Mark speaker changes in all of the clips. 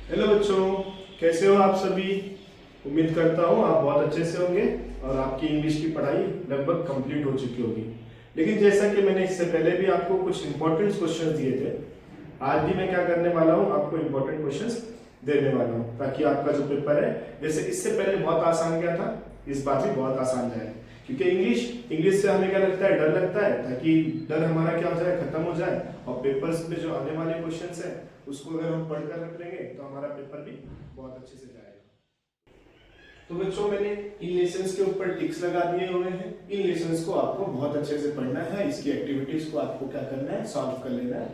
Speaker 1: Hello बच्चों, कैसे हो आप सभी। उम्मीद करता हूँ आप बहुत अच्छे से होंगे और आपकी इंग्लिश की पढ़ाई लगभग कंप्लीट हो चुकी होगी। लेकिन जैसा कि मैंने इससे पहले भी आपको कुछ इंपॉर्टेंट क्वेश्चंस दिए थे, आज भी मैं क्या करने वाला हूँ, आपको इंपॉर्टेंट क्वेश्चंस देने वाला हूँ ताकि आपका जो पेपर है, जैसे इससे पहले बहुत आसान गया था, इस बार भी बहुत आसान जाए। क्योंकि इंग्लिश से हमें क्या लगता है, डर लगता है, ताकि डर हमारा क्या हो जाए, खत्म हो जाए और पेपर्स में जो आने वाले क्वेश्चंस है उसको अगर हम पढ़कर रख लेंगे तो हमारा पेपर भी बहुत अच्छे से जाएगा। तो बच्चों, मैंने इन लेसन्स के ऊपर टिक्स लगा दिए हुए हैं। इन लेसन्स को आपको बहुत अच्छे से पढ़ना है, इसकी एक्टिविटीज को आपको क्या करना है, सॉल्व कर लेना है।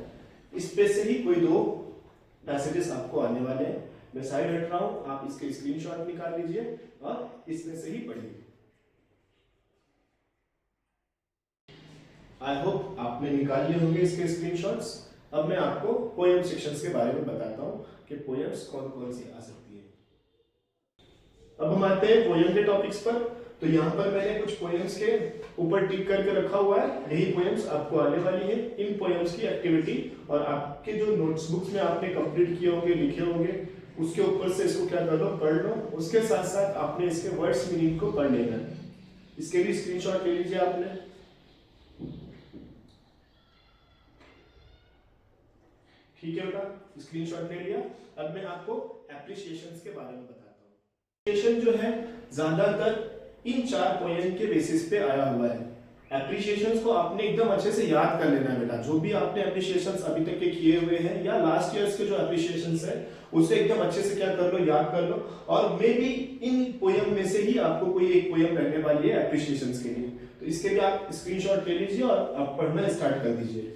Speaker 1: इस पे से ही कोई दो पैसेजेस आपको आने वाले हैं। मैं साइड हट रहा हूं, आप इसके स्क्रीनशॉट निकाल लीजिए और इसमें से ही पढ़िए। आई होप आपने निकाल लिए होंगे इसके स्क्रीनशॉट्स। अब मैं आपको पोएम सेक्शंस के बारे में बताता हूं कि पोएम्स कौन कौन सी आ सकती है। अब हम आते हैं पोएम के टॉपिक्स पर। तो यहाँ पर मैंने कुछ पोएम्स के ऊपर टिक करके रखा हुआ है, यही पोएम्स आपको आने वाली है। इन पोएम्स की एक्टिविटी और आपके जो नोट्सबुक्स में आपने कंप्लीट किए होंगे, लिखे होंगे, उसके ऊपर से इसको क्या कर लो, पढ़ लो। उसके साथ साथ आपने इसके वर्ड्स मीनिंग को पढ़ लेना है। इसके भी स्क्रीनशॉट ले लीजिए आपने। ठीक है बेटा, स्क्रीनशॉट ले लिया। अब मैं आपको एप्रिसिएशंस के बारे में बताता हूँ। एप्रिसिएशन जो है ज्यादातर इन चार पोएम के बेसिस पे आया हुआ है। एप्रिसिएशंस को आपने एकदम अच्छे से याद कर लेना है बेटा। जो भी आपने एप्रिसिएशंस अभी तक के किए हुए हैं या लास्ट ईयर्स के जो एप्रिसिएशंस है, उसे एकदम अच्छे से क्या कर लो, याद कर लो। और मे बी इन पोएम में से ही आपको कोई एक पोएम रहने वाली है एप्रिसिएशंस के लिए। तो इसके लिए आप स्क्रीनशॉट ले लीजिए और आप पढ़ना स्टार्ट कर दीजिए।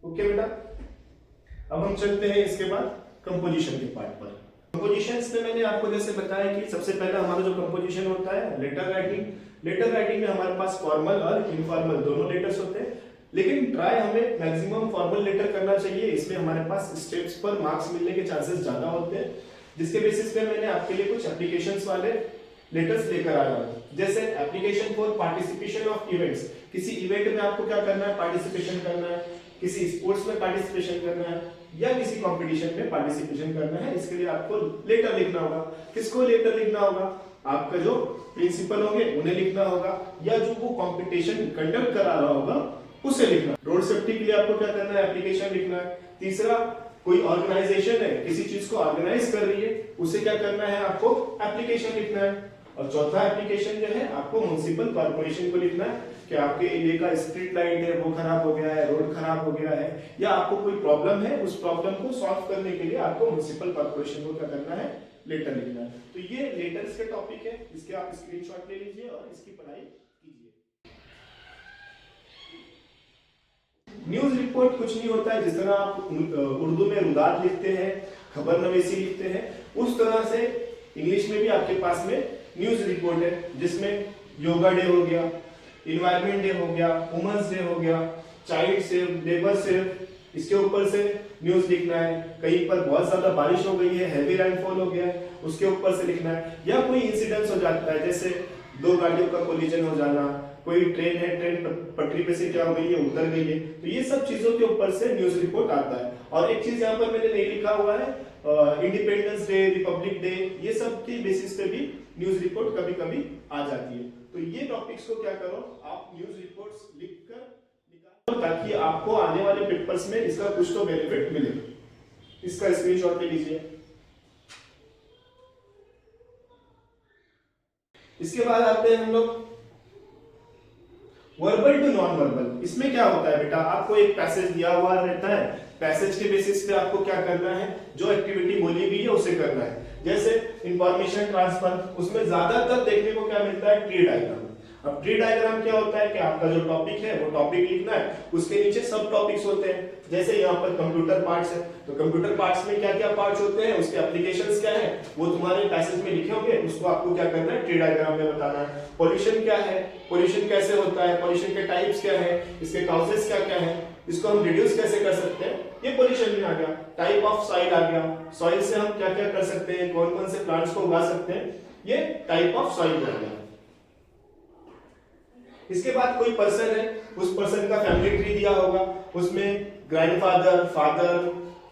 Speaker 1: ओके बेटा, अब हम चलते हैं इसके बाद कंपोजिशन के पार्ट पर। कंपोजिशंस में मैंने आपको जैसे बताया कि सबसे पहला हमारा जो कंपोजिशन होता है, लेटर राइटिंग। लेटर राइटिंग में हमारे पास फॉर्मल और इनफॉर्मल दोनों लेटर्स होते हैं, लेकिन ट्राई हमें मैक्सिमम फॉर्मल लेटर करना चाहिए। इसमें हमारे पास स्टेप्स पर मार्क्स मिलने के चांसेस ज्यादा होते हैं, जिसके बेसिस पे मैंने आपके लिए कुछ एप्लीकेशंस वाले लेटर्स लेकर आया हूं। जैसे application for participation of events, किसी इवेंट में आपको क्या करना है, पार्टिसिपेशन करना है, किसी स्पोर्ट्स में पार्टिसिपेशन करना है या किसी कंपटीशन में पार्टिसिपेशन करना है। इसके लिए आपको लेटर लिखना होगा। किसको लेटर लिखना होगा, आपका जो प्रिंसिपल होंगे उन्हें लिखना होगा, या जो वो कंपटीशन कंडक्ट करा रहा होगा उसे लिखना। रोड सेफ्टी के लिए आपको क्या करना है, एप्लीकेशन लिखना है। तीसरा, कोई ऑर्गेनाइजेशन है, किसी चीज को ऑर्गेनाइज कर रही है, उसे क्या करना है, आपको एप्लीकेशन लिखना है। और चौथा एप्लीकेशन जो है, आपको म्युनिसिपल कॉर्पोरेशन को लिखना है कि आपके एरिया का स्ट्रीट लाइट है वो खराब हो गया है, रोड खराब हो गया है, या आपको कोई प्रॉब्लम है, उस प्रॉब्लम को सॉल्व करने के लिए आपको म्युनिसिपल कॉर्पोरेशन को क्या करना है, लेटर लिखना है। तो ये लेटर्स के टॉपिक है, इसके आप स्क्रीनशॉट ले लीजिए और इसकी पढ़ाई कीजिए। न्यूज रिपोर्ट कुछ नहीं होता है, जिस तरह आप उर्दू में रुदात लिखते हैं, खबर नवीसी लिखते हैं, उस तरह से इंग्लिश में भी आपके पास में न्यूज रिपोर्ट है, जिसमें योगा डे हो गया, इन्वायरमेंट डे हो गया, वुमेन्स डे हो गया, चाइल्ड सेव, लेबर सेव, इसके ऊपर से न्यूज लिखना है। कहीं पर बहुत ज्यादा बारिश हो गई है, हैवी रेनफॉल हो गया है, उसके ऊपर से लिखना है। या कोई इंसिडेंस हो जाता है, जैसे दो गाड़ियों का कोलिजन हो जाना, कोई ट्रेन है, ट्रेन पटरी पे से क्या हो गई है, उतर गई है, तो ये सब चीजों के ऊपर से न्यूज रिपोर्ट आता है। और एक चीज यहाँ पर मैंने नहीं लिखा हुआ है, इंडिपेंडेंस डे, रिपब्लिक डे, ये सब के बेसिस पे भी न्यूज रिपोर्ट कभी कभी आ जाती है। तो ये टॉपिक्स को क्या करो, आप न्यूज रिपोर्ट्स लिखकर निकालो, ताकि आपको आने वाले पेपर्स में इसका कुछ तो बेनिफिट मिले। इसका स्क्रीनशॉट ले लीजिए। इसके बाद आते हैं हम लोग वर्बल टू नॉन वर्बल। इसमें क्या होता है बेटा, आपको एक पैसेज दिया हुआ रहता है, पैसेज के बेसिस पे आपको क्या करना है, जो एक्टिविटी बोली गई है उसे करना है। जैसे इंफॉर्मेशन ट्रांसफर, उसमें ज्यादातर देखने को क्या मिलता है, ट्री डायग्राम। अब ट्री डायग्राम क्या होता है कि आपका जो टॉपिक है वो टॉपिक लिखना है, उसके नीचे सब टॉपिक्स होते हैं। जैसे यहाँ पर कंप्यूटर पार्ट्स है, तो कंप्यूटर पार्ट्स में क्या क्या पार्ट्स होते हैं, उसके एप्लीकेशंस क्या है, वो तुम्हारे पैसेज में लिखे होंगे, उसको आपको क्या करना है, ट्री डायग्राम में बताना है। पॉल्यूशन क्या है, पॉल्यूशन कैसे होता है, पॉल्यूशन के टाइप्स क्या है, इसके कॉजेस क्या क्या है, इसको हम रिड्यूस कैसे कर सकते हैं, ये पॉल्यूशन में आ गया। टाइप ऑफ सॉइल आ गया, सॉइल से हम क्या क्या कर सकते हैं, कौन कौन से प्लांट्स को उगा सकते हैं, ये टाइप ऑफ सॉइल आ गया। इसके बाद कोई पर्सन है, उस पर्सन का फैमिली ट्री दिया होगा, उसमें ग्रैंडफादर, फादर,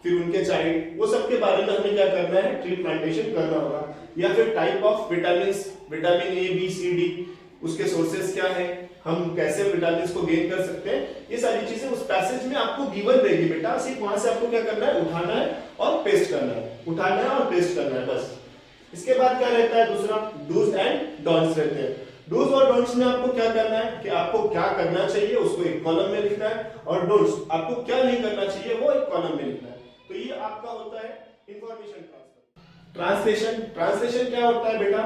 Speaker 1: फिर उनके चाइल्ड, वो सब के बारे में हमें क्या करना है, ट्री प्लांटेशन करना होगा। या फिर type of vitamin, vitamin A B C D, उसके सोर्सेस क्या है, हम कैसे विटामिन को गेन कर सकते हैं, ये सारी चीजें उस पैसेज में आपको गिवन रहेगी बेटा। सिर्फ वहां से आपको क्या करना है, उठाना है और पेस्ट करना है, उठाना है और पेस्ट करना है, बस। इसके बाद क्या रहता है, दूसरा डूज एंड डोंट्स रहते हैं। डूज और डोंट्स में आपको क्या करना है कि आपको क्या करना चाहिए उसको एक कॉलम में लिखना है, और डोंट्स आपको क्या नहीं करना चाहिए वो एक कॉलम में लिखना है। तो ये आपका होता है इंफॉर्मेशन ट्रांसफर। ट्रांसलेशन, ट्रांसलेशन क्या होता है बेटा,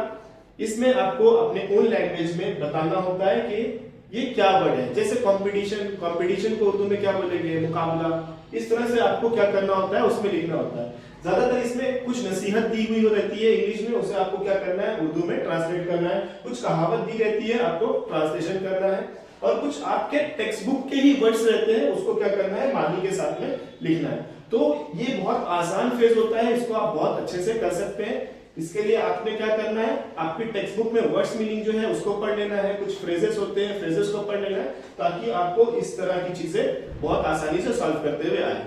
Speaker 1: इसमें आपको अपने ओन लैंग्वेज में बताना होता है कि ये क्या वर्ड है। जैसे कंपटीशन, कंपटीशन को उर्दू में क्या बोलेंगे, मुकाबला। इस तरह से आपको क्या करना होता है, उसमें लिखना होता है। ज्यादातर इसमें कुछ नसीहत दी हुई रहती है इंग्लिश में, उसे आपको क्या करना है, उर्दू में ट्रांसलेट करना है। कुछ कहावत दी रहती है, आपको ट्रांसलेशन करना है। और कुछ आपके टेक्स्ट बुक के ही वर्ड्स रहते हैं, उसको क्या करना है, मानी के साथ में लिखना है। तो ये बहुत आसान फेज होता है, इसको आप बहुत अच्छे से कर सकते हैं। इसके लिए आपने क्या करना है, आपकी टेक्स्ट बुक में वर्ड्स मीनिंग जो है उसको पढ़ लेना है, कुछ फ्रेजेस होते हैं फ्रेजेस को पढ़ लेना है, ताकि आपको इस तरह की चीजें बहुत आसानी से सॉल्व करते हुए आए।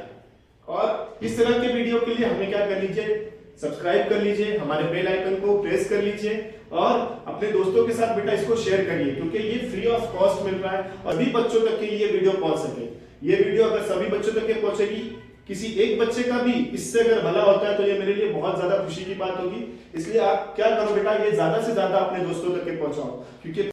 Speaker 1: और इस तरह के वीडियो के लिए हमें क्या कर लीजिए, सब्सक्राइब कर लीजिए, हमारे बेल आइकन को प्रेस कर लीजिए और अपने दोस्तों के साथ बेटा इसको शेयर करिए, क्योंकि ये फ्री ऑफ कॉस्ट मिल रहा है और सभी बच्चों तक के ये वीडियो पहुंच सके। ये वीडियो अगर सभी बच्चों तक के पहुंचेगी, किसी एक बच्चे का भी इससे अगर भला होता है, तो ये मेरे लिए बहुत ज्यादा खुशी की बात होगी। इसलिए आप क्या करो बेटा, ये ज्यादा से ज्यादा अपने दोस्तों तक के पहुंचाओ, क्योंकि